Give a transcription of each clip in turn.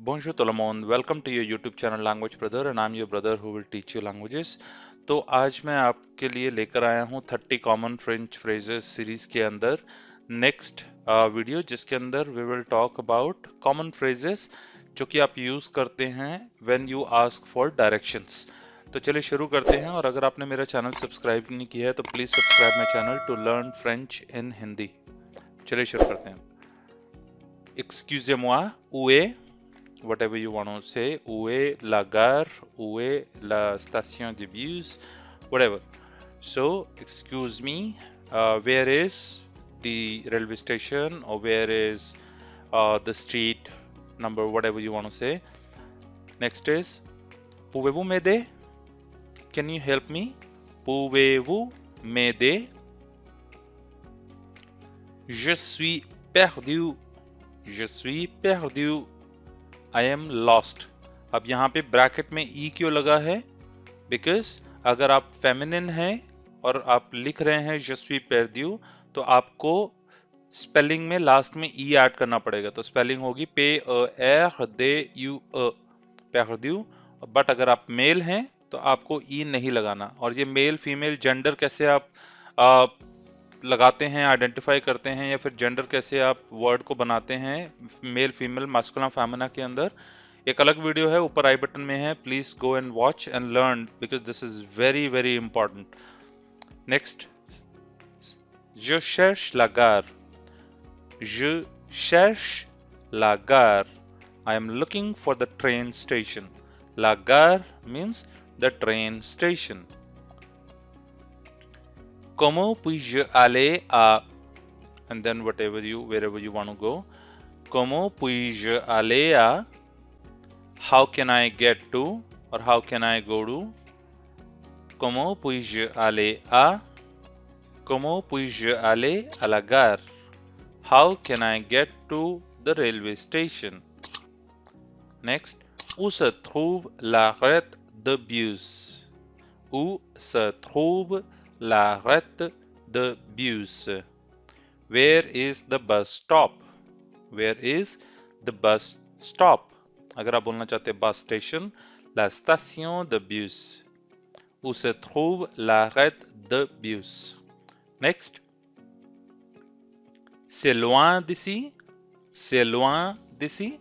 Bonjour tout le monde, welcome to your YouTube channel Language Brother and I'm your brother who will teach you languages। तो आज मैं आपके लिए लेकर आया हूँ 30 कॉमन फ्रेंच फ्रेजेस सीरीज के अंदर नेक्स्ट वीडियो, जिसके अंदर we will talk about common phrases जो कि आप यूज करते हैं when you ask for directions. तो चलिए शुरू करते हैं, और अगर आपने मेरा चैनल सब्सक्राइब नहीं किया है तो please subscribe my channel to learn French in Hindi. चलिए शुरू करते हैं। Excusez-moi, où est, whatever you want to say, où est la gare, où est la station de bus, whatever. So, excuse me, where is the railway station, or where is the street number, whatever you want to say. Next is, pouvez-vous m'aider? Can you help me? Pouvez-vous m'aider? Je suis perdu. Je suis perdu. I am lost. अब यहाँ पे bracket में ई क्यों लगा है? Because अगर आप feminine हैं और आप लिख रहे हैं je suis perdu, तो आपको स्पेलिंग में लास्ट में ई ऐड करना पड़ेगा। तो स्पेलिंग होगी पे एर दे यू perdu। बट अगर आप मेल हैं तो आपको ई नहीं लगाना। और ये मेल फीमेल जेंडर कैसे आप लगाते हैं, आइडेंटिफाई करते हैं, या फिर जेंडर कैसे आप वर्ड को बनाते हैं मेल फीमेल मास्कुलिन फेमिना के अंदर, एक अलग वीडियो है, ऊपर आई बटन में है। Please go and watch and learn because this is very very important. Next, je cherche la gare. Je cherche la gare. I am looking for the train station. La gare means the train station. Comment puis-je aller à, and then wherever you want to go. Comment puis-je aller à, how can I get to, or how can I go to. Comment puis-je aller à, comment puis-je aller à la gare. How can I get to the railway station. Next, où se trouve l'arrêt de bus. Où se trouve l'arrêt de bus. Where is the bus stop. Where is the bus stop. अगर आप बोलना चाहते हैं bus station, la station de bus. Où se trouve l'arrêt de bus. Next, c'est loin d'ici. C'est loin d'ici.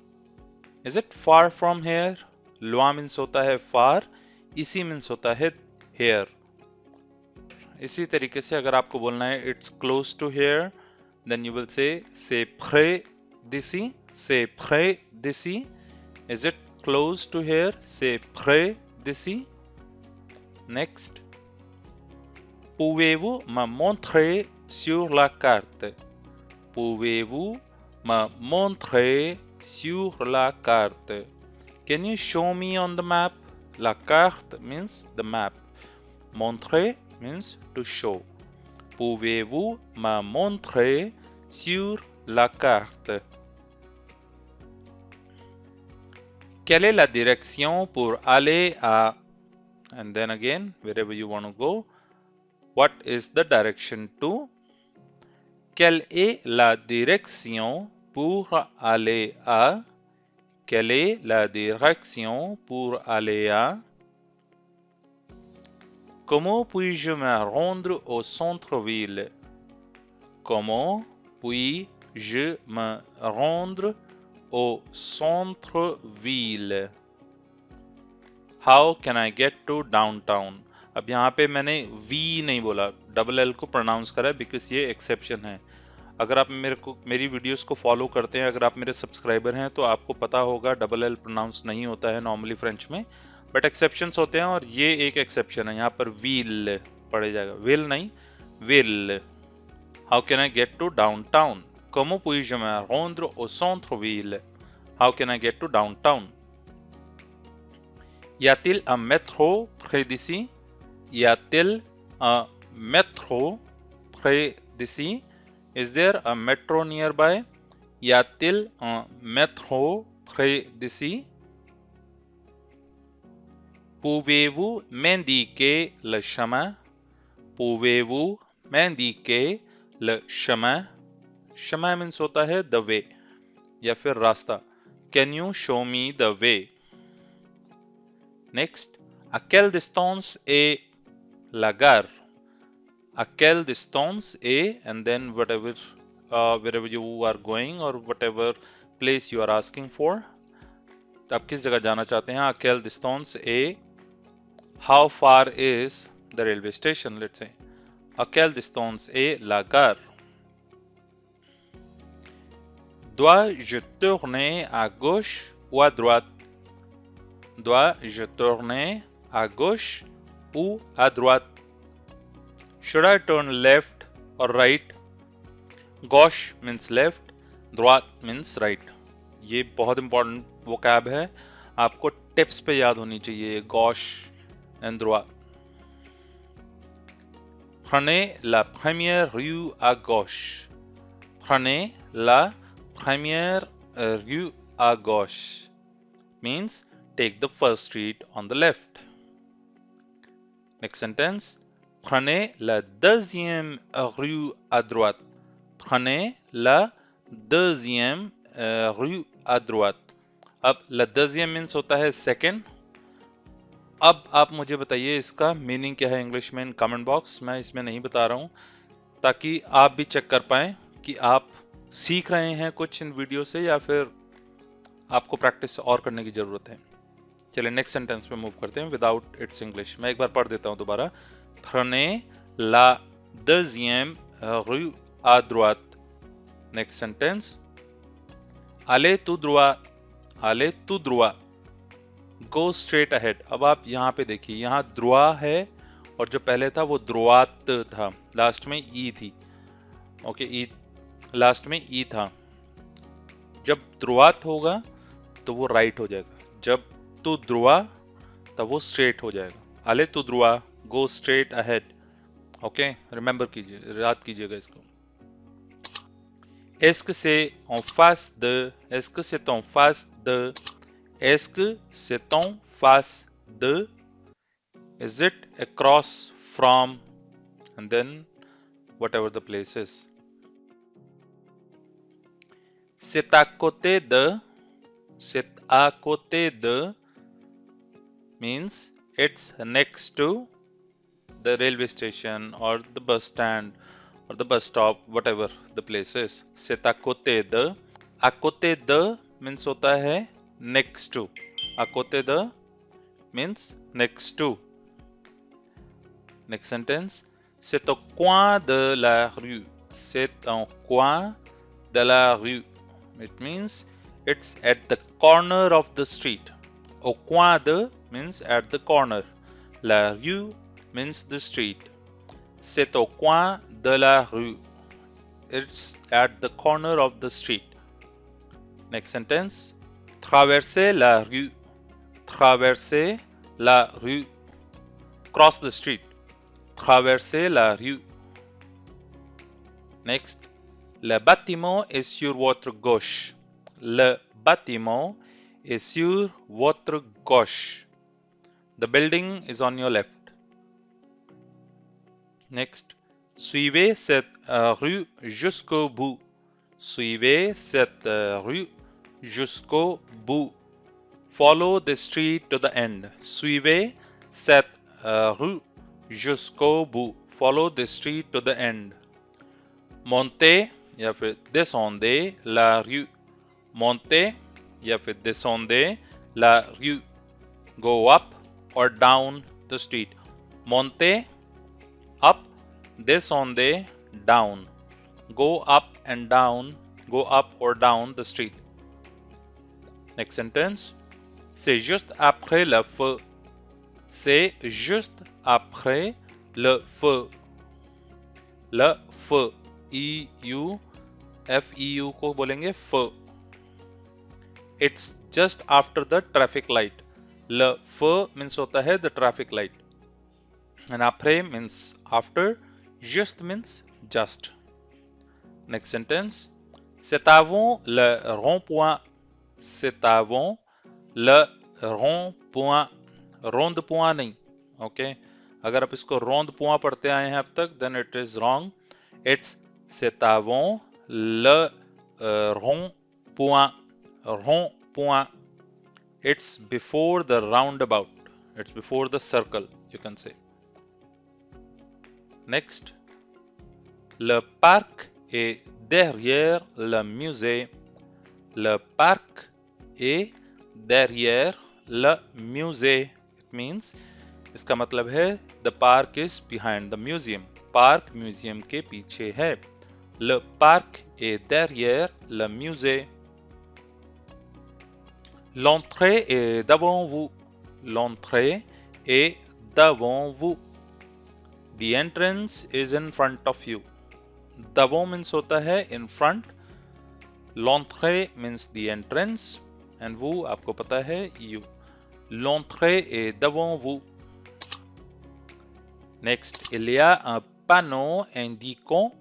Is it far from here. loin means होता है far, इसी means होता है here. इसी तरीके से अगर आपको बोलना है it's close to here, then you will say c'est près d'ici. C'est près d'ici. Is it close to here. C'est près d'ici. Next, pouvez-vous me montrer sur la carte. Pouvez-vous me montrer sur la carte. Can you show me on the map. La carte means the map. Montrer means to show. Pouvez-vous me montrer sur la carte. Quelle est la direction pour aller à, and then again wherever you want to go, what is the direction to. Quelle est la direction pour aller à. Quelle est la direction pour aller à. Comment puis-je me rendre au centre-ville. Comment puis-je me rendre au centre-ville. How can I get to downtown. अब यहाँ पे मैंने V नहीं बोला, double L को pronounce करा है because ये एक्सेप्शन है। अगर आप मेरी वीडियोस को फॉलो करते हैं, अगर आप मेरे सब्सक्राइबर हैं, तो आपको पता होगा डबल एल प्रोनाउंस नहीं होता है नॉर्मली फ्रेंच में, बट एक्सेप्शंस होते हैं, और ये एक एक्सेप्शन है। यहाँ पर व्हील पढ़ा जाएगा, विल नहीं, will. How can I get to downtown. Comment puis-je me rendre au centre-ville. How can I get to downtown. Y a-t-il un métro près d'ici. Y a-t-il un métro près d'ici. Is there a metro nearby. Y a-t-il un métro près d'ici. Pouvez-vous m'indiquer le chemin. Pouvez-vous m'indiquer le chemin. chemin means होता है the way या फिर रास्ता. Can you show me the way? Next, à quelle distance est la gare? À quelle distance est, and then whatever, wherever you are going or whatever place you are asking for. आप किस जगह जाना चाहते हैं? À quelle distance est? How far is the railway station? Let's say. À quelle distance est la gare? Dois-je tourner à gauche ou à droite? Dois-je tourner à gauche ou à droite? Should I turn left or right? Gauche means left, droite means right. ये बहुत important vocab है, आपको tips पे याद होनी चाहिए. Gauche and droite. Prenez la première rue à gauche. Prenez la première rue à gauche means take the first street on the left. Next sentence. Prenez la deuxième rue à droite. Prenez la deuxième rue à droite. अब la deuxième means होता है second. अब आप मुझे बताइए इसका meaning क्या है इंग्लिश में इन कमेंट बॉक्स. मैं इसमें नहीं बता रहा हूँ ताकि आप भी चेक कर पाएं कि आप सीख रहे हैं कुछ इन वीडियो से या फिर आपको प्रैक्टिस और करने की जरूरत है. चलिए नेक्स्ट सेंटेंस पे मूव करते हैं विदाउट इट्स इंग्लिश. मैं एक बार पढ़ देता हूँ दोबारा. Prenez la deuxième rue à droite. Next sentence. Allez tout droit. Allez tout droit. Go straight ahead. अब आप यहाँ पे देखिए, यहाँ droit है और जो पहले था वो droite था, लास्ट में ई थी. ओके, ई लास्ट में ई था. जब droite होगा तो वो राइट हो जाएगा. जब tout droit तब वो स्ट्रेट हो जाएगा. Allez tout droit. Go straight ahead. Okay, remember कीजिए, याद कीजिएगा इसको. Est-ce que c'est en face de? Est-ce que c'est en face de? Est-ce que c'est en face de? Is it across from? And then whatever the place is. C'est à côté de. C'est à côté de means it's next to the railway station or the bus stand or the bus stop, whatever the place is. C'est à côté de. À côté de means होता है next to. À côté de means next to. Next sentence. C'est au coin de la rue. C'est au coin de la rue. It means it's at the corner of the street. Au coin de means at the corner. La rue means the street. C'est au coin de la rue. It's at the corner of the street. Next sentence. Traverser la rue. Traverser la rue. Cross the street. Traverser la rue. Next. Le bâtiment est sur votre gauche. Le bâtiment est sur votre gauche. The building is on your left. Next. Suivez cette rue jusqu'au bout. Suivez cette rue jusqu'au bout. Follow the street to the end. Suivez cette rue jusqu'au bout. Follow the street to the end. Montez या फिर descendez la rue. Montez या फिर descendez la rue. Go up or down the street. Montez up, descendez down. Go up and down. Go up or down the street. Next sentence. C'est juste après le feu. C'est juste après le feu. Le feu. E-U F-E-U को बोलेंगे feu. It's just after the traffic light. Le feu means होता है the traffic light. And après means after. Juste means just. Next sentence. C'est avant le rond-point. C'est avant le rond-point. Rond-point नहीं. Okay. अगर आप इसको rond-point पढ़ते आए हैं अब तक, then it is wrong. It's c'est avant le rond-point. Rond point. It's before the roundabout. It's before the circle, you can say. Next, le parc est derrière le musée. Le parc est derrière le musée. It means, इसका मतलब है the park is behind the museum. Park museum के पीछे है. Le parc est derrière le musée. L'entrée est devant vous. L'entrée est devant vous. The entrance is in front of you. Devant means होता है in front. L'entrée means the entrance. And vous आपको पता है you. L'entrée est devant vous. Next, il y a un panneau indiquant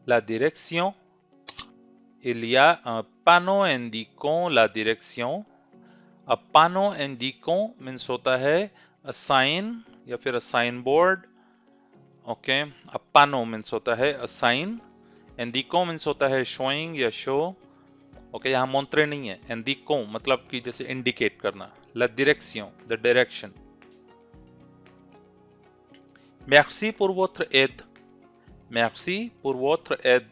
la direction. Il y a un panneau indiquant la direction. A panneau indiquant means होता है a sign या फिर a signboard. Okay, a panneau means होता है a sign. Indiquant means होता है showing या show. Okay, यहाँ montrer नहीं है. Indiquant मतलब कि जैसे indicate करना. La direction, the direction. Merci pour votre aide. Merci pour votre aide.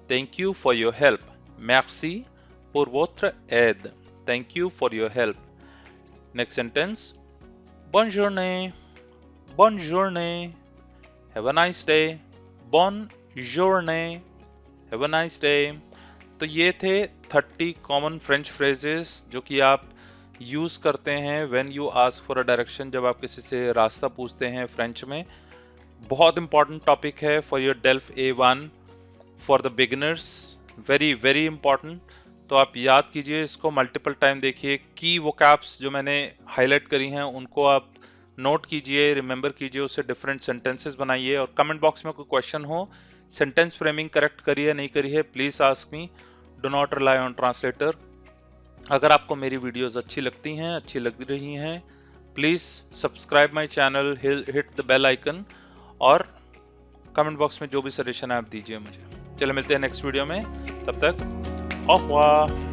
Thank you for your help. Merci pour votre aide. Thank you for your help. Next sentence. Bonne journée. Bonne journée. Have a nice day. Bonne journée. Have a nice day. तो ये थे 30 common French phrases जो कि आप use करते हैं when you ask for a direction, जब आप किसी से रास्ता पूछते हैं फ्रेंच में. बहुत इंपॉर्टेंट टॉपिक है for your delve A1 for the beginners. Very very important. तो आप याद कीजिए इसको, मल्टीपल टाइम देखिए. की वोकैब्स जो मैंने हाईलाइट करी हैं उनको आप नोट कीजिए, रिमेंबर कीजिए, उससे डिफरेंट सेंटेंसेस बनाइए. और कमेंट बॉक्स में कोई क्वेश्चन हो, सेंटेंस फ्रेमिंग करेक्ट करी है नहीं करी है, please ask me. Do not rely on translator. अगर आपको मेरी वीडियोस अच्छी लगती हैं, अच्छी लग रही हैं, please subscribe my channel, hit the bell icon और कमेंट बॉक्स में जो भी सजेशन है आप दीजिए मुझे. चलो मिलते हैं नेक्स्ट वीडियो में, तब तक au revoir.